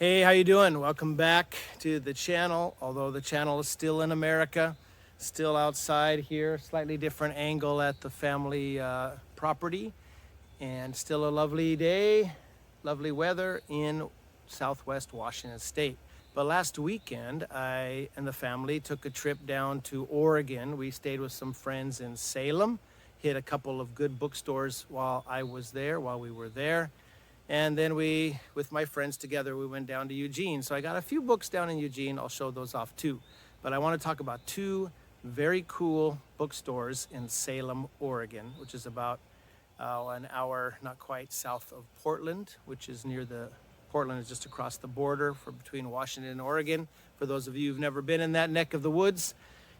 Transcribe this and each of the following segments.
Hey, how you doing? Welcome back to the channel. Although the channel is still in America, still outside here, slightly different angle at the family property, and still a lovely day, lovely weather in Southwest Washington State. But last weekend, I and the family took a trip down to Oregon. We stayed with some friends in Salem, hit a couple of good bookstores while we were there. And then with my friends together, we went down to Eugene. So I got a few books down in Eugene. I'll show those off too. But I want to talk about two very cool bookstores in Salem, Oregon, which is about an hour, not quite south of Portland, which is Portland is just across the border between Washington and Oregon. For those of you who've never been in that neck of the woods.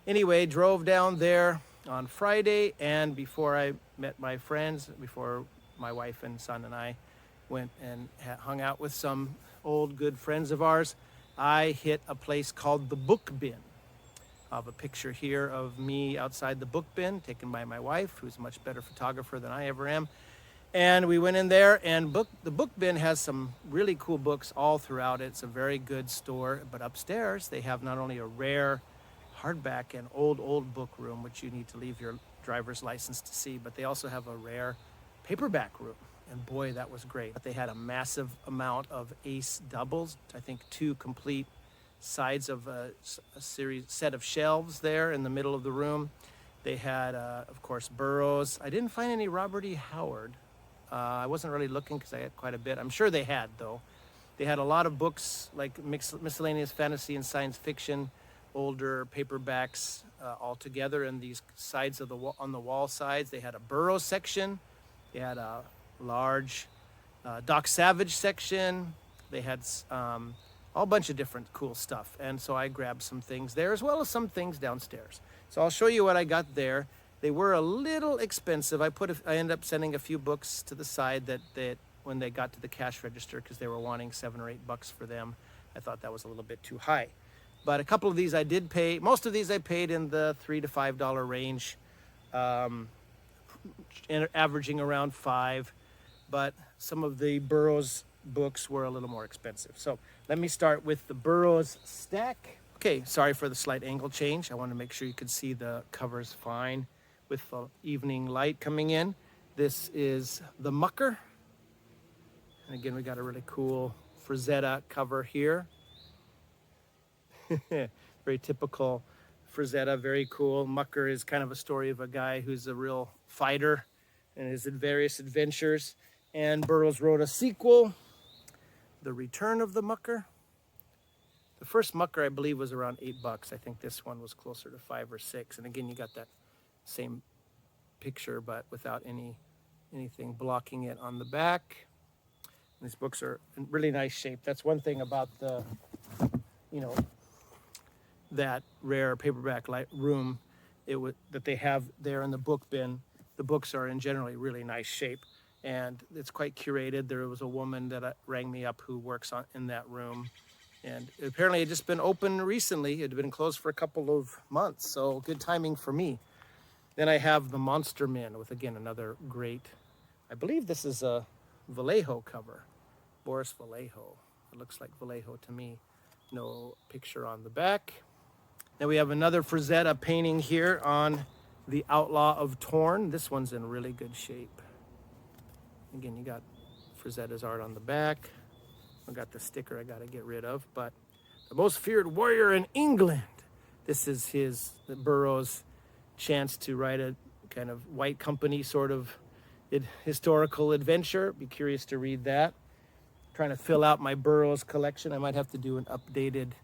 Anyway, drove down there on Friday, and before I met my friends, before my wife and son and I went and hung out with some old good friends of ours, I hit a place called the Book Bin. I have a picture here of me outside the book bin taken by my wife, who's a much better photographer than I ever am. And we went in there, and the book bin has some really cool books all throughout it. It's a very good store, but upstairs they have not only a rare hardback and old book room, which you need to leave your driver's license to see, but they also have a rare paperback room. And boy, that was great. They had a massive amount of ace doubles, I think 2 complete sides of a set of shelves there in the middle of the room. They had, of course, Burroughs. I didn't find any Robert E. Howard. I wasn't really looking because I had quite a bit. I'm sure they had, though. They had a lot of books like miscellaneous fantasy and science fiction, older paperbacks all together in these sides of on the wall sides. They had a Burroughs section. They had a large Doc Savage section. They had a whole bunch of different cool stuff, and so I grabbed some things there as well as some things downstairs. So I'll show you what I got there. They were a little expensive. I ended up sending a few books to the side that when they got to the cash register, because they were wanting $7 or $8 for them, I thought that was a little bit too high. But a couple of these I did pay. Most of these I paid in the $3 to $5 range, averaging around $5. But some of the Burroughs books were a little more expensive. So let me start with the Burroughs stack. Okay, sorry for the slight angle change. I want to make sure you could see the covers fine with the evening light coming in. This is the Mucker. And again, we got a really cool Frazetta cover here. Very typical Frazetta, very cool. Mucker is kind of a story of a guy who's a real fighter and his various adventures. And Burroughs wrote a sequel, The Return of the Mucker. The first Mucker, I believe, was around $8. I think this one was closer to $5 or $6. And again, you got that same picture, but without anything blocking it on the back. And these books are in really nice shape. That's one thing about that rare paperback room that they have there in the book bin. The books are in generally really nice shape. And it's quite curated. There was a woman that rang me up who works in that room. And apparently it had just been open recently. It had been closed for a couple of months, so good timing for me. Then I have the Monster Men with, again, another great, I believe this is a Vallejo cover. Boris Vallejo. It looks like Vallejo to me. No picture on the back. Then we have another Frazetta painting here on The Outlaw of Torn. This one's in really good shape. Again, you got Frazetta's art on the back. I got the sticker I got to get rid of. But The Most Feared Warrior in England. This is the Burroughs' chance to write a kind of white company sort of historical adventure. Be curious to read that. Trying to fill out my Burroughs collection. I might have to do an updated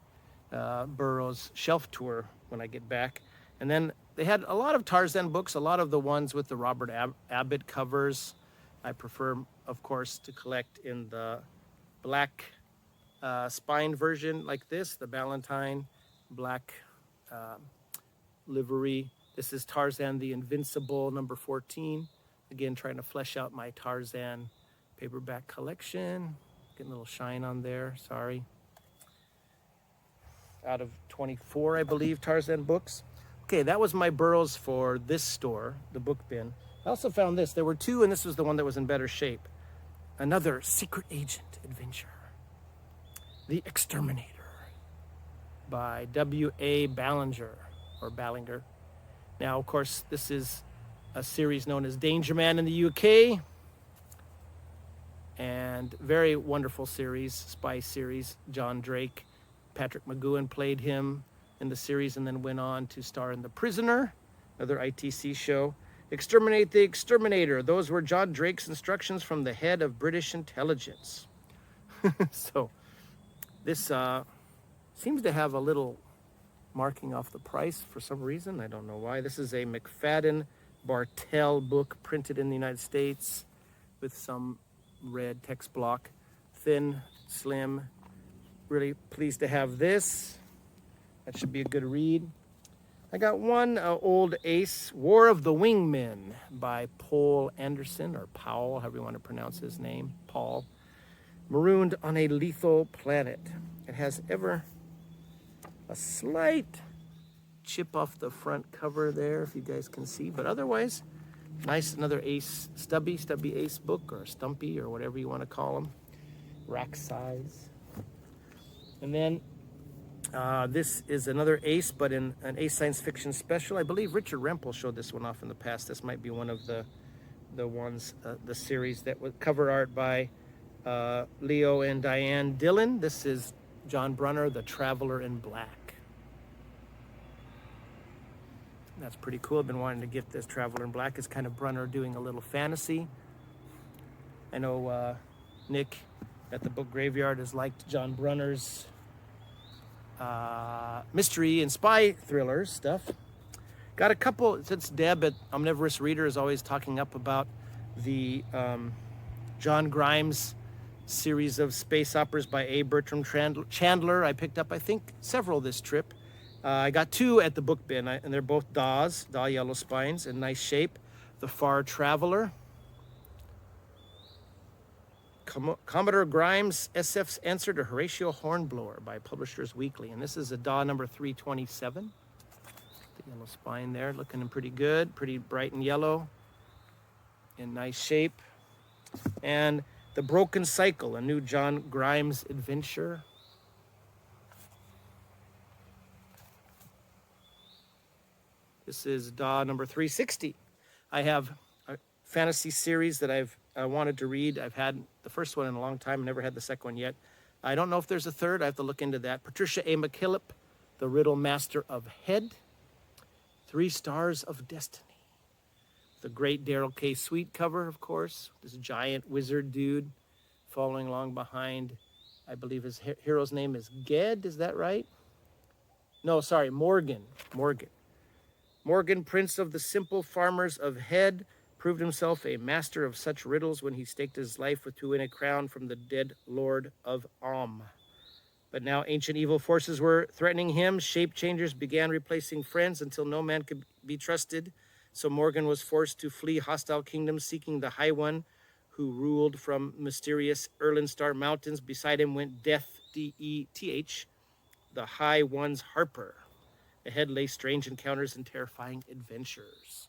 Burroughs shelf tour when I get back. And then they had a lot of Tarzan books, a lot of the ones with the Robert Abbott covers. I prefer, of course, to collect in the black spine version like this, the Ballantine black livery. This is Tarzan the Invincible, number 14. Again, trying to flesh out my Tarzan paperback collection. Getting a little shine on there, sorry. Out of 24, I believe, Tarzan books. Okay, that was my Burroughs for this store, the book bin. I also found this. There were 2, and this was the one that was in better shape. Another secret agent adventure. The Exterminator by W.A. Ballinger, or Ballinger. Now, of course, this is a series known as Danger Man in the UK, and very wonderful series, spy series. John Drake, Patrick McGowan played him in the series and then went on to star in The Prisoner, another ITC show. Exterminate the Exterminator. Those were John Drake's instructions from the head of British intelligence. So this seems to have a little marking off the price for some reason. I don't know why. This is a McFadden Bartell book printed in the United States with some red text block. Thin, slim. Really pleased to have this. That should be a good read. I got one old ace, War of the Wingmen by Paul Anderson, or Powell, however you want to pronounce his name, Paul. Marooned on a Lethal Planet. It has ever a slight chip off the front cover there, if you guys can see, but otherwise, nice, another ace, stubby ace book, or stumpy, or whatever you want to call them, rack size. And then this is another ace, but in an ace science fiction special. I believe Richard Rempel showed this one off in the past. This might be one of the ones, the series that was cover art by Leo and Diane Dillon. This is John Brunner, The Traveler in Black. That's pretty cool. I've been wanting to get this Traveler in Black. It's kind of Brunner doing a little fantasy. I know Nick at the Book Graveyard has liked John Brunner's mystery and spy thrillers stuff. Got a couple, since Deb at Omnivorous Reader is always talking up about the John Grimes series of space operas by A. Bertram Chandler. I picked up, I think, several this trip. I got two at the book bin, and they're both Daw Yellow Spines, in nice shape. The Far Traveler. Commodore Grimes, SF's Answer to Horatio Hornblower by Publishers Weekly. And this is a Daw number 327. The yellow spine there, looking pretty good, pretty bright and yellow, in nice shape. And The Broken Cycle, a new John Grimes adventure. This is Daw number 360. I have a fantasy series that I've wanted to read. I've had the first one in a long time, never had the second one yet. I don't know if there's a third. I have to look into that. Patricia A. McKillop, The Riddle Master of Head. 3 Stars of Destiny. The great Daryl K. Sweet cover, of course. This giant wizard dude following along behind. I believe his hero's name is Ged. Is that right? No, sorry, Morgan. Morgan, Prince of the Simple Farmers of Head, proved himself a master of such riddles when he staked his life to win a crown from the dead Lord of Om. But now ancient evil forces were threatening him. Shape changers began replacing friends until no man could be trusted. So Morgan was forced to flee hostile kingdoms, seeking the High One, who ruled from mysterious Erlendstar Mountains. Beside him went Death, D-E-T-H, the High One's Harper. Ahead lay strange encounters and terrifying adventures.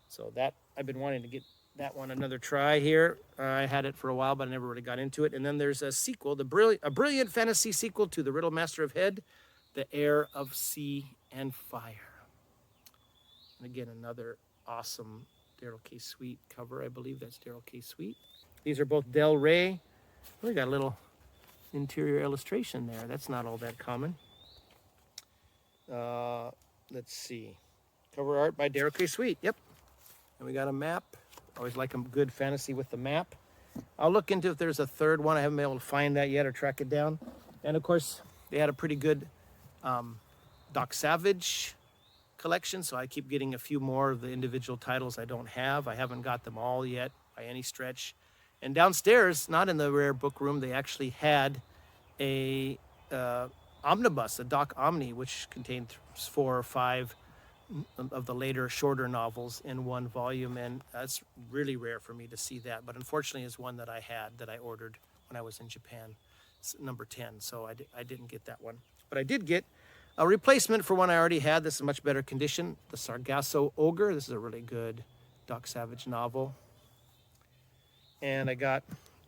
So that, I've been wanting to get that one another try here. I had it for a while, but I never really got into it. And then there's a sequel, a brilliant fantasy sequel to The Riddle Master of Head, The Heir of Sea and Fire. And again, another awesome Daryl K. Sweet cover. I believe that's Daryl K. Sweet. These are both Del Rey. We got a little interior illustration there. That's not all that common. Let's see. Cover art by Daryl K. Sweet. Yep. And we got a map. Always like a good fantasy with the map. I'll look into if there's a third one. I haven't been able to find that yet or track it down. And of course, they had a pretty good Doc Savage collection, so I keep getting a few more of the individual titles I don't have. I haven't got them all yet by any stretch. And downstairs, not in the rare book room, they actually had a omnibus, a Doc Omni, which contained 4 or 5 of the later shorter novels in one volume, and that's really rare for me to see that, but unfortunately is one that I had, that I ordered when I was in Japan. It's number 10, so I didn't get that one. But I did get a replacement for one I already had. This is much better condition, The Sargasso Ogre. This is a really good Doc Savage novel. And I got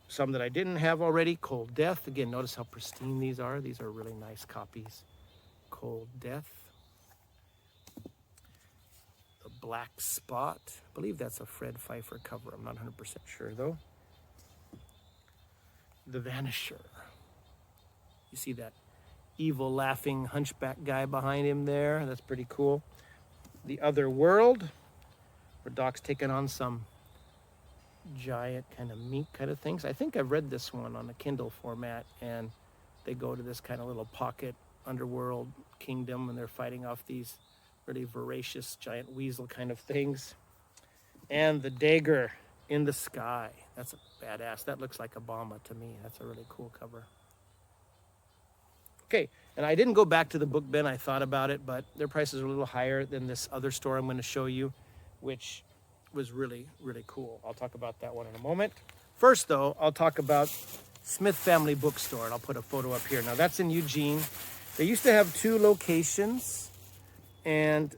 some that I didn't have already. Cold Death. Again, notice how pristine these are. These are really nice copies. Cold Death. The Black Spot. I believe that's a Fred Pfeiffer cover. I'm not 100% sure though. The Vanisher. You see that evil laughing hunchback guy behind him there? That's pretty cool. The Other World, where Doc's taking on some giant kind of mink kind of things. I think I've read this one on a Kindle format, and they go to this kind of little pocket underworld kingdom, and they're fighting off these really voracious giant weasel kind of things. And The Dagger in the Sky. That's a badass. That looks like Obama to me. That's a really cool cover. Okay, and I didn't go back to the book bin. I thought about it, but their prices are a little higher than this other store I'm going to show you, which was really, really cool. I'll talk about that one in a moment. First, though, I'll talk about Smith Family Bookstore, and I'll put a photo up here. Now, that's in Eugene. They used to have 2 locations, and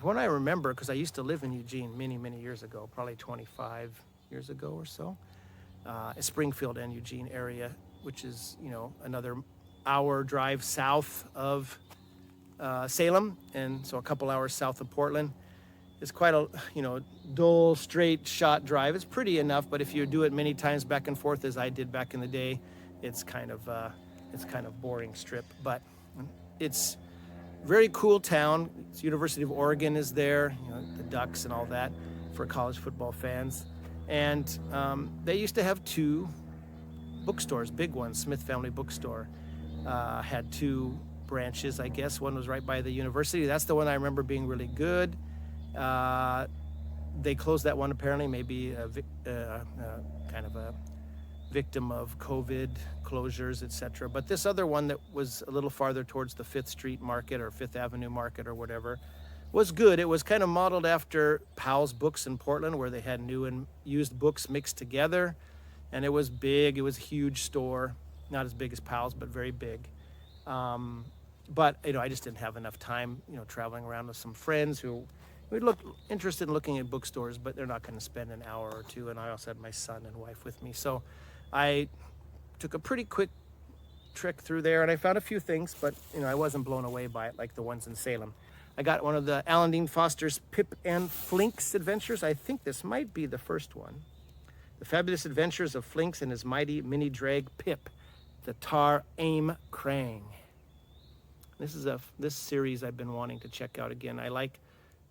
when I remember, because I used to live in Eugene many, many years ago, probably 25 years ago or so, Springfield and Eugene area, which is, you know, another hour drive south of Salem, and so a couple hours south of Portland. It's quite a, you know, dull, straight shot drive. It's pretty enough, but if you do it many times back and forth, as I did back in the day, it's kind of boring strip. But it's very cool town. It's University of Oregon is there, you know, the Ducks and all that for college football fans. And they used to have 2 bookstores, big ones. Smith Family Bookstore had 2 branches, I guess. One was right by the university. That's the one I remember being really good. They closed that one apparently, maybe kind of a victim of COVID closures, etc. But this other one that was a little farther towards the 5th Street Market or 5th Avenue Market or whatever was good. It was kind of modeled after Powell's Books in Portland, where they had new and used books mixed together. And it was big. It was a huge store, not as big as Powell's, but very big. But you know, I just didn't have enough time, you know, traveling around with some friends who would look interested in looking at bookstores, but they're not going to spend an hour or 2. And I also had my son and wife with me, so I took a pretty quick trek through there, and I found a few things, but you know, I wasn't blown away by it like the ones in Salem. I got one of the Alan Dean Foster's Pip and Flinks adventures. I think this might be the first one. The Fabulous Adventures of Flinks and His Mighty Mini Drag Pip, the Tar Aim Krang. This series I've been wanting to check out again. I like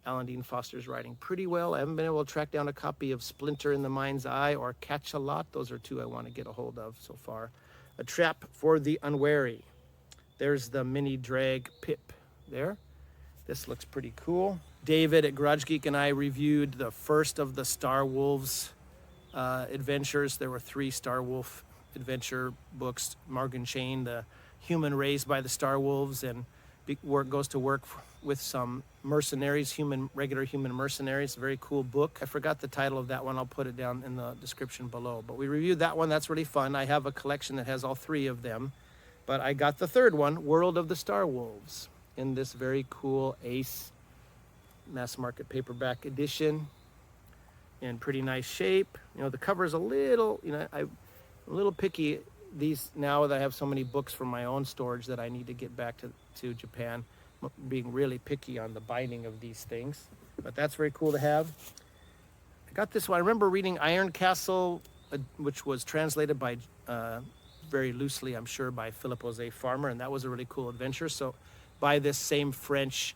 Alan Dean Foster's writing pretty well. I haven't been able to track down a copy of Splinter in the Mind's Eye or Catch a Lot. Those are 2 I want to get a hold of so far. A Trap for the Unwary. There's the mini drag Pip there. This looks pretty cool. David at Garage Geek and I reviewed the first of the Starwolves adventures. There were 3 Starwolf adventure books. Morgan Chain, the human raised by the Starwolves, and goes to work with some mercenaries, regular human mercenaries. Very cool book. I forgot the title of that one. I'll put it down in the description below. But we reviewed that one. That's really fun. I have a collection that has all 3 of them. But I got the 3rd one, World of the Starwolves, in this very cool Ace mass market paperback edition, in pretty nice shape. You know, the cover's a little, you know, I'm a little picky these now that I have so many books from my own storage that I need to get back to Japan, being really picky on the binding of these things. But that's very cool to have. I got this one. I remember reading Iron Castle, which was translated by, very loosely, I'm sure, by Philip Jose Farmer, and that was a really cool adventure. So by this same French,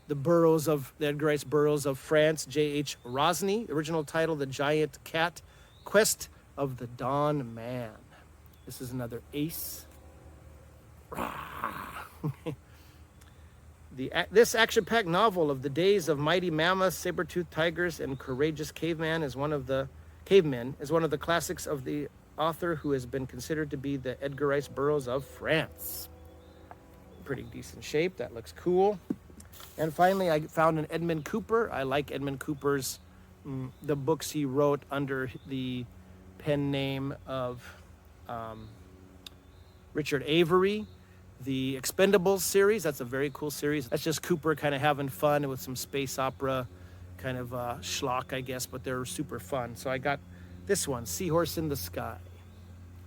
the Edgar Rice Burroughs of France, J.H. Rosny, original title, The Giant Cat, Quest of the Dawn Man. This is another Ace. This action-packed novel of the days of mighty mammoths, saber-toothed tigers, and courageous cavemen is one of the classics of the author who has been considered to be the Edgar Rice Burroughs of France. Pretty decent shape. That looks cool. And finally, I found an Edmund Cooper. I like Edmund Cooper's, the books he wrote under the pen name of Richard Avery. The Expendables series, that's a very cool series. That's just Cooper kind of having fun with some space opera kind of schlock, I guess, but they're super fun. So I got This one, Seahorse in the Sky.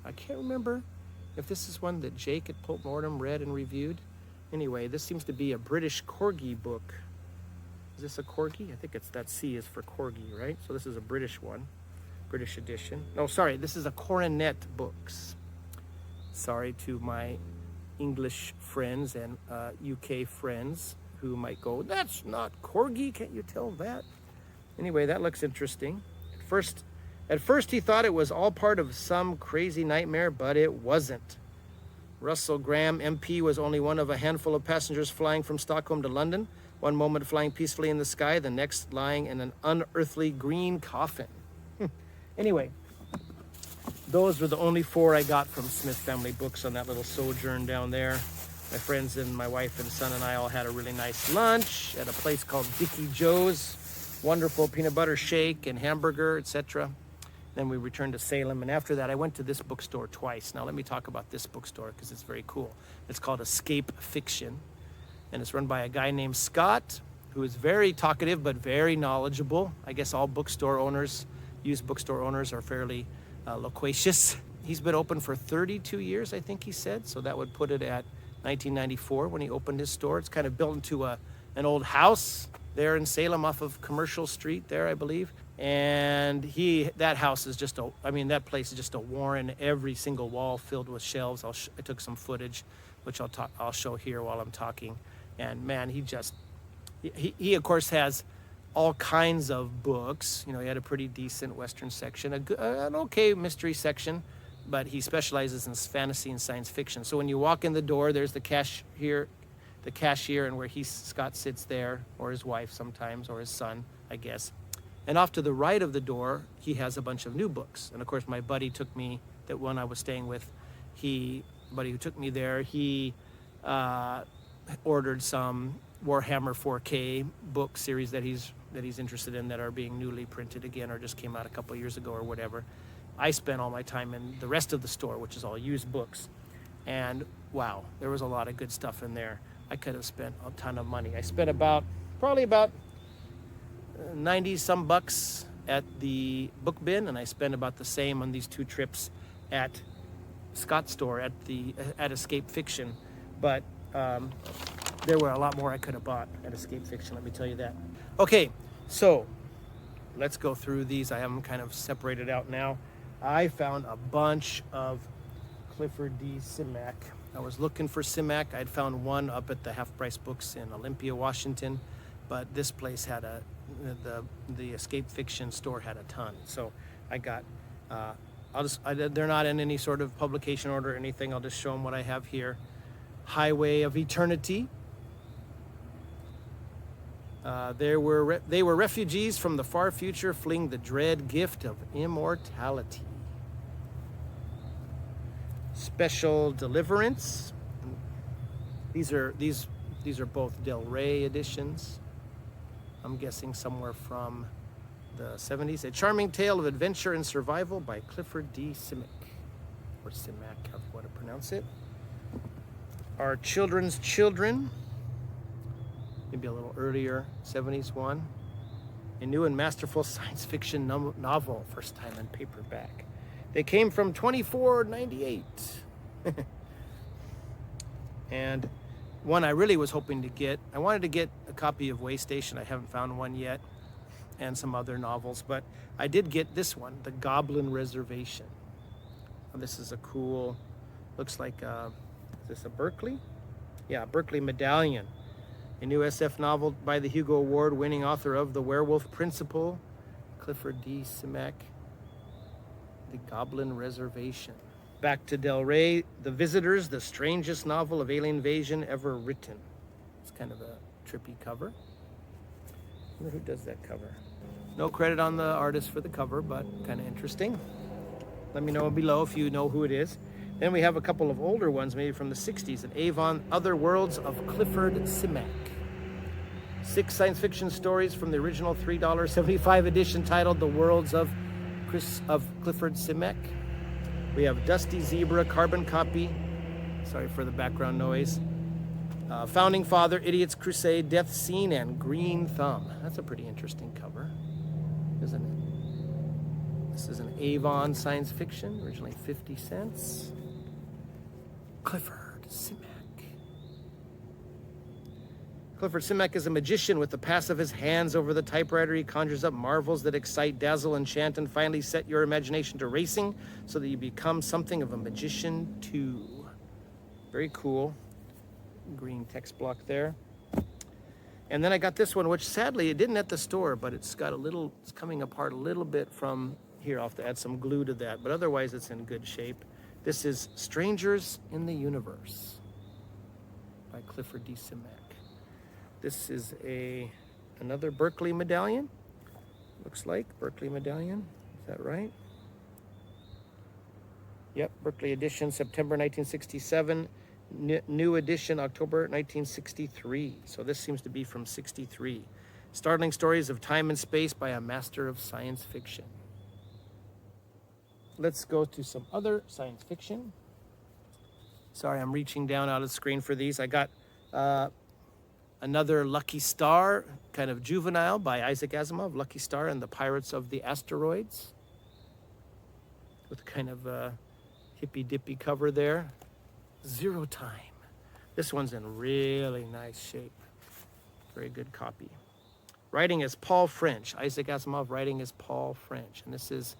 I can't remember if this is one that Jake at Pulp Mortem read and reviewed. Anyway, this seems to be a British corgi book. Is this a corgi? I think it's that C is for corgi, right? So this is a British one, British edition. No, sorry, this is a Coronet Books. Sorry to my English friends and UK friends who might go, that's not corgi, can't you tell that? Anyway, that looks interesting. At first he thought it was all part of some crazy nightmare, but it wasn't. Russell Graham, MP, was only one of a handful of passengers flying from Stockholm to London. One moment flying peacefully in the sky, the next lying in an unearthly green coffin. Anyway, those were the only 4 I got from Smith Family Books on that little sojourn down there. My friends and my wife and son and I all had a really nice lunch at a place called Dickie Joe's. Wonderful peanut butter shake and hamburger, etc. Then we returned to Salem, and after that I went to this bookstore twice. Now let me talk about this bookstore because it's very cool. It's called Escape Fiction, and it's run by a guy named Scott, who is very talkative but very knowledgeable. I guess all bookstore owners, used bookstore owners, are fairly loquacious. He's been open for 32 years, I think he said, so that would put it at 1994 when he opened his store. It's kind of built into an old house there in Salem off of Commercial Street there, I believe. And that house is just that place is just a warren, every single wall filled with shelves. I took some footage, which I'll show here while I'm talking. And man, he of course has all kinds of books. You know, he had a pretty decent Western section, an okay mystery section, but he specializes in fantasy and science fiction. So when you walk in the door, there's the cashier, and where Scott sits there, or his wife sometimes, or his son, I guess. And off to the right of the door, he has a bunch of new books. And of course, my buddy took me, that one I was staying with, buddy who took me there, he ordered some Warhammer 4K book series that he's interested in that are being newly printed again or just came out a couple years ago or whatever. I spent all my time in the rest of the store, which is all used books. And wow, there was a lot of good stuff in there. I could have spent a ton of money. I spent probably about 90 some bucks at the book bin, and I spent about the same on these 2 trips at Scott's store at Escape Fiction. But there were a lot more I could have bought at Escape Fiction, let me tell you that. Okay, so let's go through these. I have them kind of separated out now. I found a bunch of Clifford D. Simak. I was looking for Simak. I'd found one up at the Half Price Books in Olympia, Washington, but this place had the Escape Fiction store had a ton. So I got, they're not in any sort of publication order or anything. I'll just show them what I have here. Highway of Eternity. They were refugees from the far future fleeing the dread gift of immortality. Special Deliverance. These are both Del Rey editions. I'm guessing somewhere from the 70s. A Charming Tale of Adventure and Survival by Clifford D. Simak, or Simak, however you want to pronounce it. Our Children's Children, maybe a little earlier, 70s one. A new and masterful science fiction novel, first time in paperback. They came from $24.98. And one I really was hoping to get, I wanted to get a copy of Waystation. I haven't found one yet, and some other novels, but I did get this one, The Goblin Reservation. Oh, this is a cool, looks like, is this a Berkeley? Yeah, Berkeley Medallion. A new SF novel by the Hugo Award-winning author of The Werewolf Principle, Clifford D. Simak. The Goblin Reservation. Back to Del Rey, The Visitors, the strangest novel of alien invasion ever written. It's kind of a trippy cover. I wonder who does that cover. No credit on the artist for the cover, but kind of interesting. Let me know below if you know who it is. Then we have a couple of older ones, maybe from the 60s, an Avon, Other Worlds of Clifford Simak. 6 science fiction stories from the original $3.75 edition titled The Worlds of Clifford Simak. We have Dusty Zebra, carbon copy. Sorry for the background noise. Founding Father, Idiot's Crusade, Death Scene, and Green Thumb. That's a pretty interesting cover, isn't This is an Avon science fiction, originally 50 cents. Clifford Simak. Clifford Simak is a magician. With the pass of his hands over the typewriter, he conjures up marvels that excite, dazzle, enchant, and finally set your imagination to racing so that you become something of a magician too. Very cool. Green text block there. And then I got this one, which sadly it didn't at the store, but it's got it's coming apart a little bit from here. I'll have to add some glue to that, but otherwise it's in good shape. This is Strangers in the Universe by Clifford D. Simak. This is another Berkeley medallion. Looks like Berkeley medallion. Is that right? Yep, Berkeley edition, September 1967. New edition, October 1963. So this seems to be from 63. Startling stories of time and space by a master of science fiction. Let's go to some other science fiction. Sorry, I'm reaching down out of the screen for these. I got another Lucky Star, kind of juvenile, by Isaac Asimov, Lucky Star and the Pirates of the Asteroids, with kind of a hippy-dippy cover there. Zero Time. This one's in really nice shape. Very good copy. Writing is Paul French. Isaac Asimov writing is Paul French. And this is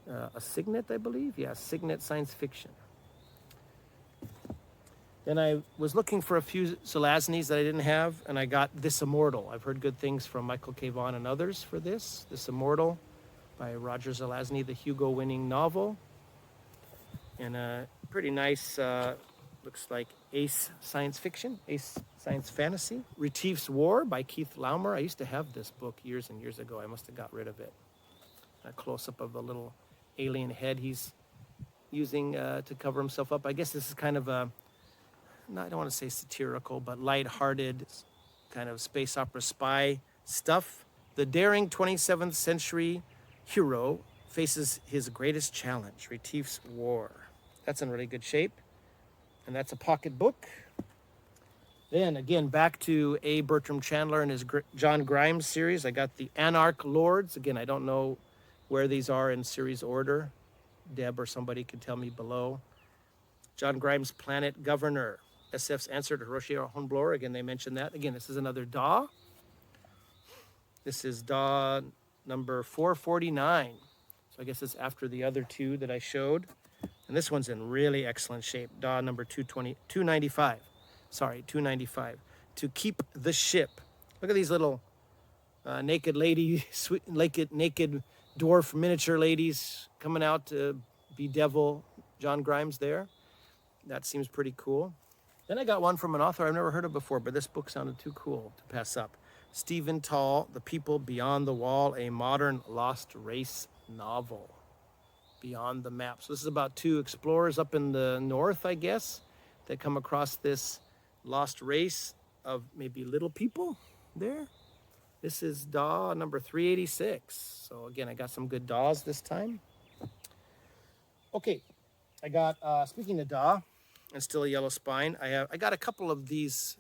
a Signet, I believe. Yeah, Signet science fiction. Then I was looking for a few Zelazny's that I didn't have, and I got This Immortal. I've heard good things from Michael K. Vaughan and others for this. This Immortal by Roger Zelazny, the Hugo-winning novel. And a pretty nice, looks like Ace science fiction, Ace science fantasy. Retief's War by Keith Laumer. I used to have this book years and years ago. I must have got rid of it. A close-up of the little alien head he's using to cover himself up. I guess this is kind of a, I don't want to say satirical, but light-hearted kind of space opera spy stuff. The daring 27th century hero faces his greatest challenge, Retief's War. That's in really good shape. And that's a pocket book. Then again, back to A. Bertram Chandler and his John Grimes series. I got the Anarch Lords. Again, I don't know where these are in series order. Deb or somebody could tell me below. John Grimes' Planet Governor. SF's answer to Hiroshi Hornblower. Again, they mentioned that. Again, this is another DAW. This is DAW number 449. So I guess it's after the other two that I showed. And this one's in really excellent shape. DAW number 295. Sorry, 295. To Keep the Ship. Look at these little naked lady, naked dwarf miniature ladies coming out to bedevil John Grimes there. That seems pretty cool. Then I got one from an author I've never heard of before, but this book sounded too cool to pass up. Stephen Tall, The People Beyond the Wall, a modern lost race novel. Beyond the Map. So this is about two explorers up in the north, I guess, that come across this lost race of maybe little people there. This is DAW number 386. So again, I got some good DAWs this time. Okay, I got, speaking of DAW, and still a yellow spine, I got a couple of these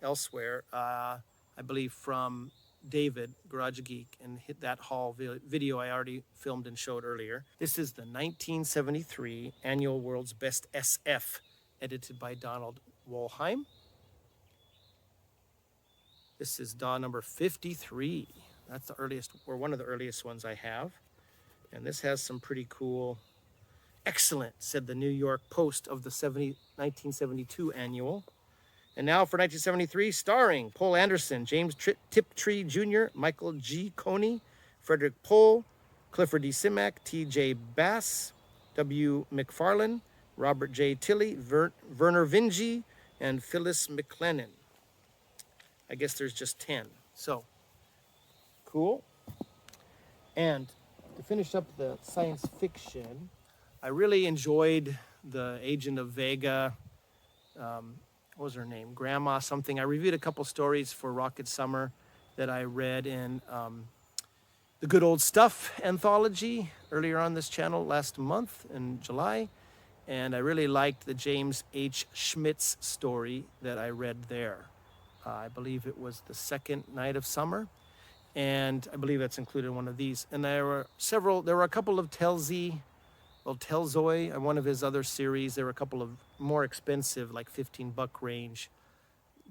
elsewhere, I believe from David, Garage Geek, and hit that haul video I already filmed and showed earlier. This is the 1973 Annual World's Best SF, edited by Donald Wollheim. This is DAW number 53. That's the earliest, or one of the earliest ones I have. And this has some pretty cool, excellent, said the New York Post of the 1972 Annual. And now for 1973, starring Paul Anderson, James Tiptree Jr., Michael G. Coney, Frederick Pohl, Clifford D. Simak, T.J. Bass, W. McFarlane, Robert J. Tilley, Werner Vinge, and Phyllis McLennan. I guess there's just 10. So, cool. And to finish up the science fiction, I really enjoyed the Agent of Vega, what was her name? Grandma something. I reviewed a couple stories for Rocket Summer that I read in the Good Old Stuff anthology earlier on this channel last month in July. And I really liked the James H. Schmitz story that I read there. I believe it was The Second Night of Summer. and I believe that's included in one of these. And there were a couple of Telzoi, one of his other series. There were a couple of more expensive, like $15 range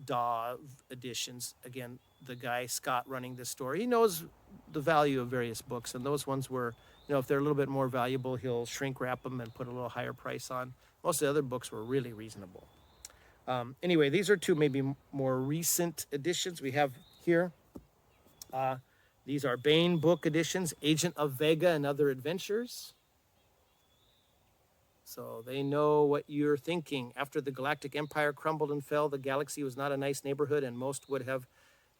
DAW editions. Again, the guy, Scott, running this store, he knows the value of various books, and those ones were, if they're a little bit more valuable, he'll shrink wrap them and put a little higher price on. Most of the other books were really reasonable. Anyway, these are two maybe more recent editions we have here. These are Baen book editions, Agent of Vega and Other Adventures. So they know what you're thinking. After the Galactic Empire crumbled and fell, the galaxy was not a nice neighborhood, and most would have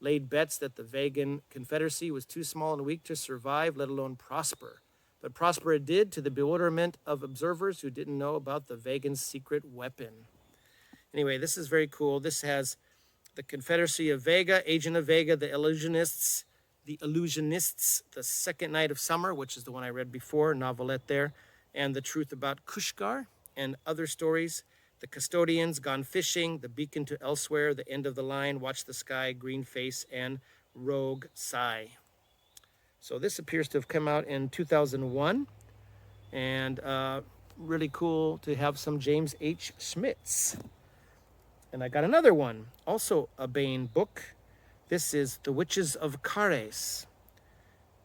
laid bets that the Vegan Confederacy was too small and weak to survive, let alone prosper. But prosper it did, to the bewilderment of observers who didn't know about the Vegan's secret weapon. Anyway, this is very cool. This has the Confederacy of Vega, Agent of Vega, the Illusionists, The Second Night of Summer, which is the one I read before, novelette there, and The Truth About Kushgar, and other stories. The Custodians, Gone Fishing, The Beacon to Elsewhere, The End of the Line, Watch the Sky, Green Face, and Rogue Sigh. So this appears to have come out in 2001, and really cool to have some James H. Schmitz. And I got another one, also a Baen book. This is The Witches of Cares.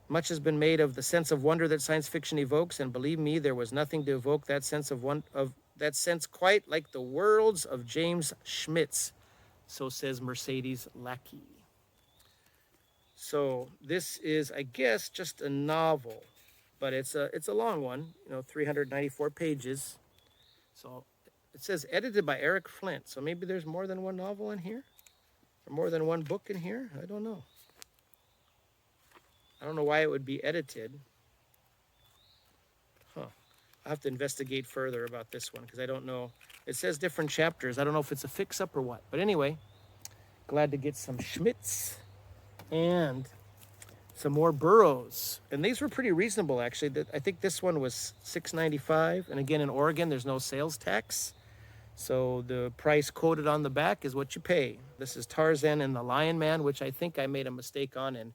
Much has been made of the sense of wonder that science fiction evokes, and believe me, there was nothing to evoke that sense that sense quite like the worlds of James Schmitz. So says Mercedes Lackey. So this is, I guess, just a novel, but it's a long one, 394 pages. So it says edited by Eric Flint. So maybe there's more than one novel in here, or more than one book in here. I don't know. I don't know why it would be edited. I'll have to investigate further about this one because I don't know. It says different chapters. I don't know if it's a fix-up or what. But anyway, glad to get some Schmitz and some more Burroughs. And these were pretty reasonable, actually. I think this one was $6.95. And again, in Oregon, there's no sales tax. So the price quoted on the back is what you pay. This is Tarzan and the Lion Man, which I think I made a mistake on and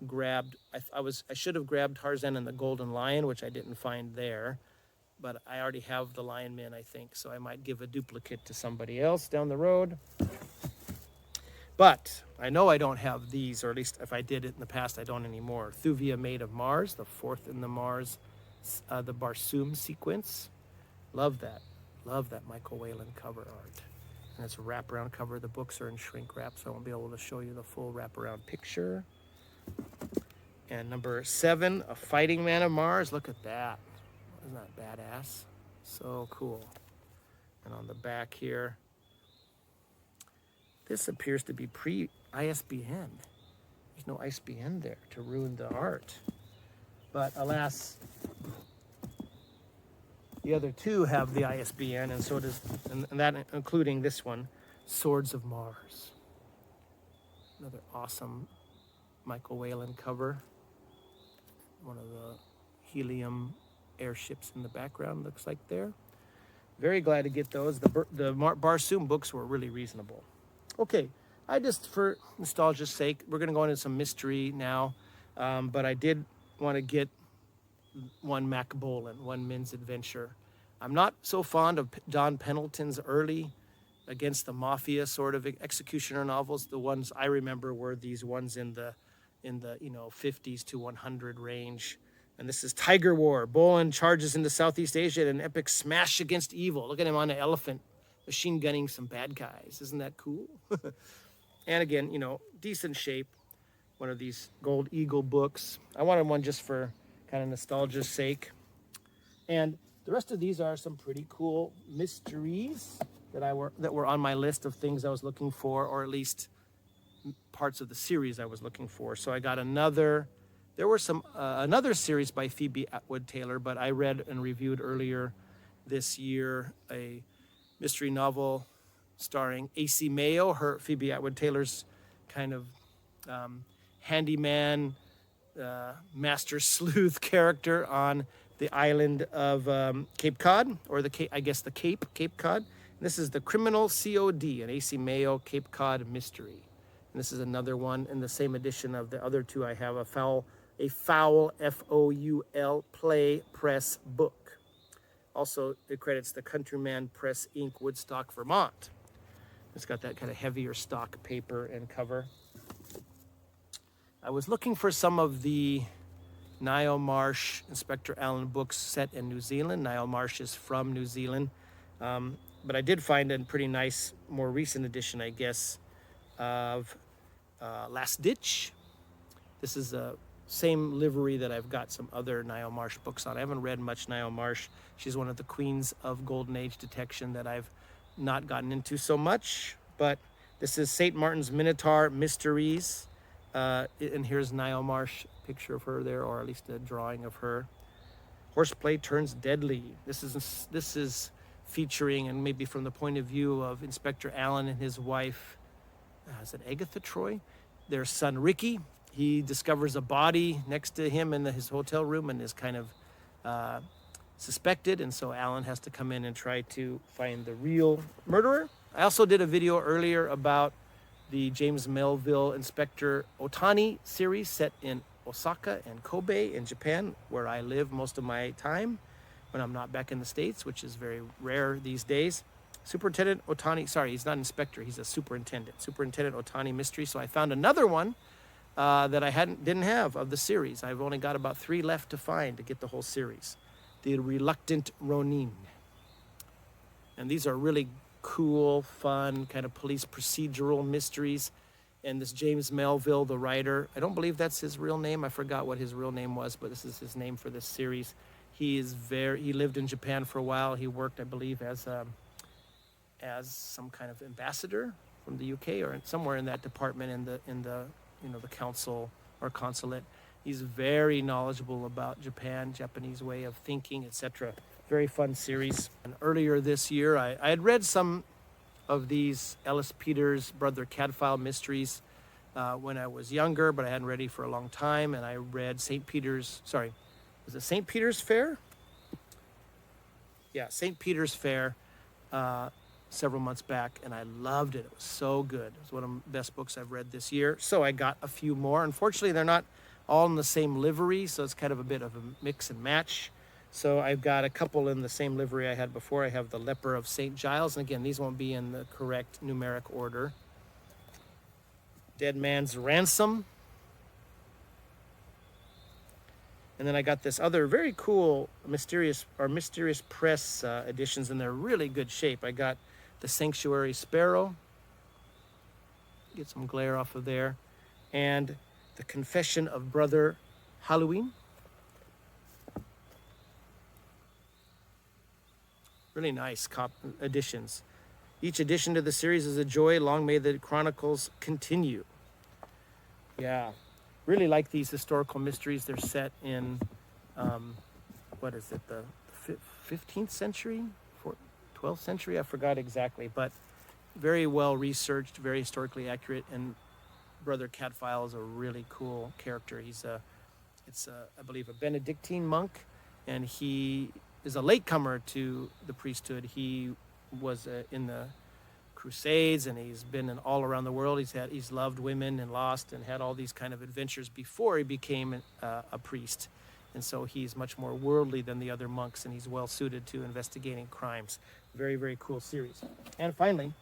grabbed. I should have grabbed Tarzan and the Golden Lion, which I didn't find there, but I already have the Lion Man, I think, so I might give a duplicate to somebody else down the road. But I know I don't have these, or at least if I did it in the past, I don't anymore. Thuvia Maid of Mars, the fourth in the Mars, the Barsoom sequence. Love that Michael Whalen cover art. And it's a wraparound cover. The books are in shrink wrap, so I won't be able to show you the full wraparound picture. And number 7, A Fighting Man of Mars. Look at that. Isn't that badass? So cool. And on the back here, this appears to be pre-ISBN. There's no ISBN there to ruin the art. But alas, the other two have the ISBN, and so does, and that including this one, Swords of Mars. Another awesome Michael Whalen cover. One of the helium airships in the background looks like there. Very glad to get those. The Barsoom books were really reasonable. Okay, for nostalgia's sake, we're going to go into some mystery now, but I did want to get one Mac Bolan, one Men's Adventure. I'm not so fond of Don Pendleton's early Against the Mafia sort of executioner novels. The ones I remember were these ones in the 50s to 100 range. And this is Tiger War. Bolan charges into Southeast Asia in an epic smash against evil. Look at him on an elephant, machine gunning some bad guys. Isn't that cool? And again, decent shape. One of these Gold Eagle books. I wanted one just for kind of nostalgia's sake. And the rest of these are some pretty cool mysteries that were on my list of things I was looking for, or at least parts of the series I was looking for. So I got another series by Phoebe Atwood Taylor, but I read and reviewed earlier this year a mystery novel starring A.C. Mayo, Phoebe Atwood Taylor's kind of handyman, master sleuth character on the island of Cape Cod, or Cape Cod. This is The Criminal COD, an A.C. Mayo Cape Cod mystery. And this is another one in the same edition of the other two I have, a foul F-O-U-L play press book. Also, it credits the Countryman Press Inc., Woodstock, Vermont. It's got that kind of heavier stock paper and cover. I was looking for some of the Niall Marsh, Inspector Allen books set in New Zealand. Niall Marsh is from New Zealand. But I did find a pretty nice, more recent edition, I guess, of Last Ditch. This is the same livery that I've got some other Niall Marsh books on. I haven't read much Niall Marsh. She's one of the queens of Golden Age detection that I've not gotten into so much. But this is St. Martin's Minotaur Mysteries. And here's Niall Marsh, picture of her there, or at least a drawing of her. Horseplay Turns Deadly. This is featuring, and maybe from the point of view of Inspector Allen and his wife, is it Agatha Troy? Their son Ricky. He discovers a body next to him in his hotel room and is kind of suspected, and so Allen has to come in and try to find the real murderer. I also did a video earlier about the James Melville Inspector Otani series set in Osaka and Kobe in Japan, where I live most of my time when I'm not back in the States, which is very rare these days. Superintendent Otani, sorry, he's not an inspector, he's a superintendent. Superintendent Otani mystery. So I found another one that I didn't have of the series. I've only got about 3 left to find to get the whole series. The Reluctant Ronin. And these are really cool, fun, kind of police procedural mysteries. And this James Melville, the writer, I don't believe that's his real name. I forgot what his real name was, but this is his name for this series. He lived in Japan for a while. He worked, I believe, as some kind of ambassador from the UK or somewhere in that department in the the council or consulate. He's very knowledgeable about Japan, Japanese way of thinking, etc. Very fun series. And earlier this year, I had read some of these Ellis Peters Brother Cadfael mysteries when I was younger, but I hadn't read it for a long time. And I read St. Peter's Fair? Yeah, St. Peter's Fair several months back, and I loved it. It was so good. It was one of the best books I've read this year. So I got a few more. Unfortunately, they're not all in the same livery, so it's kind of a bit of a mix and match. So I've got a couple in the same livery I had before. I have The Leper of St. Giles, and again, these won't be in the correct numeric order. Dead Man's Ransom. And then I got this other very cool Mysterious Press editions, and they're really good shape. I got The Sanctuary Sparrow. Get some glare off of there. And The Confession of Brother Halloween. Really nice editions. Each addition to the series is a joy. Long may the chronicles continue. Yeah, really like these historical mysteries. They're set in, what is it, the 15th century? 12th century? I forgot exactly, but very well researched, very historically accurate, and Brother Cadfael is a really cool character. He's I believe, a Benedictine monk, and he is a latecomer to the priesthood. He was in the Crusades, and he's been all around the world. He's loved women and lost and had all these kind of adventures before he became a priest. And so he's much more worldly than the other monks, and he's well suited to investigating crimes. Very, very cool series. And finally,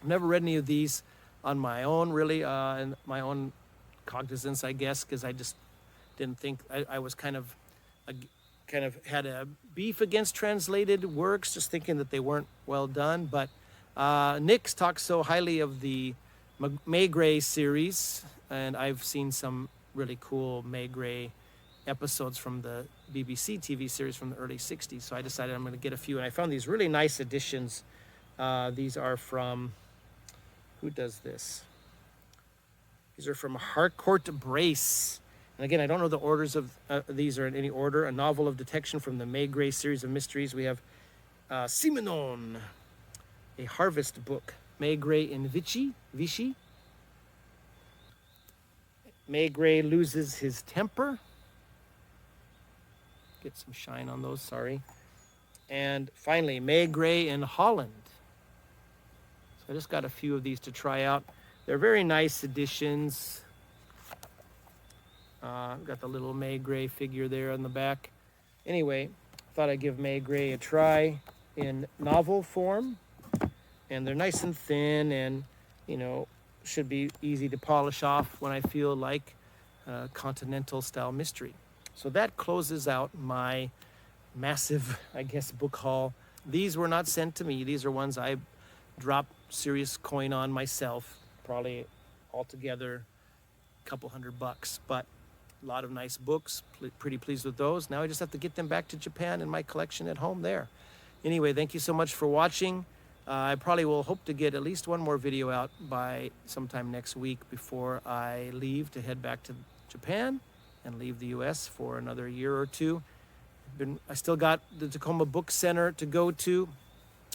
I've never read any of these on my own, really, in my own cognizance, I guess, because I just didn't think I was kind of had a beef against translated works, just thinking that they weren't well done. But Nick's talked so highly of the Maigret series, and I've seen some really cool Maigret episodes from the BBC TV series from the early 60s. So I decided I'm going to get a few, and I found these really nice editions. These are from, who does this? These are from Harcourt Brace. And again, I don't know the orders of these are in any order. A novel of detection from the Maigret series of mysteries. We have Simenon, a harvest book. Maigret in Vichy. Maigret loses his temper. Get some shine on those, sorry. And finally, Maigret in Holland. So I just got a few of these to try out. They're very nice editions. Got the little May Gray figure there on the back. Anyway, thought I'd give May Gray a try in novel form. And they're nice and thin and, you know, should be easy to polish off when I feel like continental style mystery. So that closes out my massive, I guess, book haul. These were not sent to me. These are ones I dropped serious coin on myself, probably altogether a couple $100, but a lot of nice books. Pretty pleased with those. Now I just have to get them back to Japan and my collection at home there. Anyway, thank you so much for watching. I probably will hope to get at least one more video out by sometime next week before I leave to head back to Japan and leave the US for another year or two. I still got the Tacoma Book Center to go to.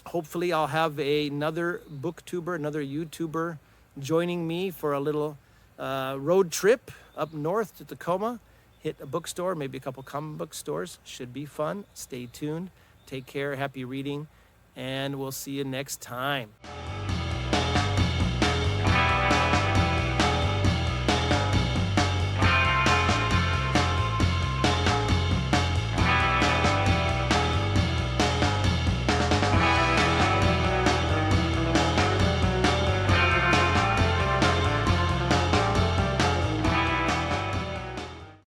Hopefully I'll have another booktuber, another YouTuber joining me for a little road trip up north to Tacoma. Hit a bookstore, maybe a couple comic book stores. Should be fun. Stay tuned. Take care. Happy reading. And we'll see you next time.